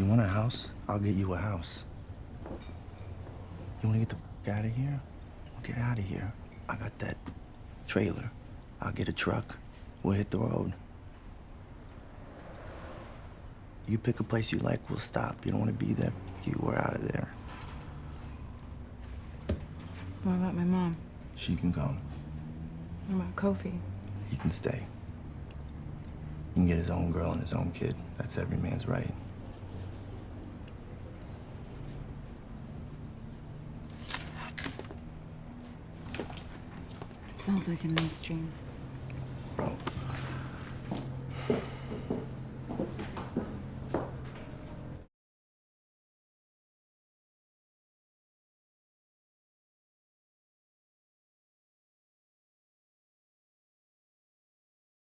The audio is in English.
You want a house? I'll get you a house. You wanna get the f out of here? Well, get out of here. I got that trailer. I'll get a truck. We'll hit the road. You pick a place you like, we'll stop. You don't wanna be there, we're out of there. What about my mom? She can come. What about Kofi? He can stay. He can get his own girl and his own kid. That's every man's right. Sounds like a nice dream. Bro,